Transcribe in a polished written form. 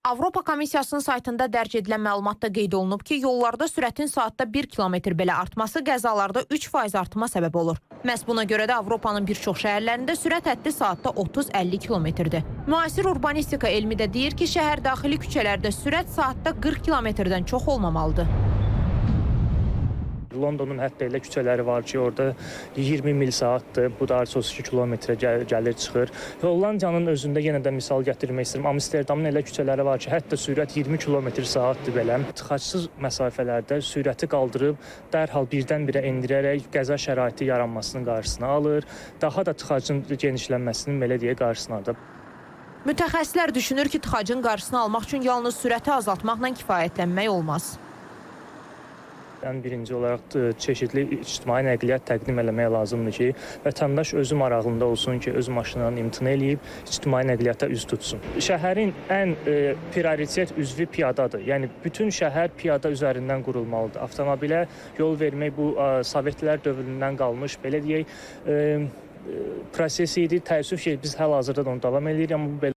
Avropa Komissiyasının saytında dərc edilən məlumatda qeyd olunub ki, yollarda sürətin saatda 1 kilometr belə artması qəzalarda 3% artıma səbəb olur. Məhz buna görə də Avropanın bir çox şəhərlərində sürət həddi saatda 30-50 kilometrdir. Müasir urbanistika elmi də deyir ki, şəhər daxili küçələrdə sürət saatda 40 kilometrdən çox olmamalıdır. Londonun hətta elə küçələri var ki, orada 20 mil saatdır, bu da 32 kilometrə gəlir çıxır. Hollandiyanın özündə yenə də misal gətirmək istəyirəm. Amsterdamın elə küçələri var ki, hətta sürət 20 kilometr saatdır belə. Tıxacsız məsafələrdə sürəti qaldırıb, dərhal birdən-birə endirərək qəza şəraiti yaranmasının qarşısını alır. Daha da tıxacın genişlənməsinin belə deyə qarşısını alır. Mütəxəssislər düşünür ki, tıxacın qarşısını almaq üçün yalnız sürəti azaltmaqla kifayətlənmək olmaz. Ən birinci olaraq çeşidli ictimai nəqliyyat təqdim eləmək lazımdır ki, vətəndaş özü marağında olsun ki, öz maşınlarını imtina eləyib, ictimai nəqliyyata üz tutsun. Şəhərin ən prioritet üzvü piyadadır. Yəni, bütün şəhər piyada üzərindən qurulmalıdır. Avtomobilə yol vermək bu Sovetlər dövründən qalmış, belə deyək, prosesi idi. Təəssüf ki, biz hal-hazırda da onu davam edirik, amma bu belə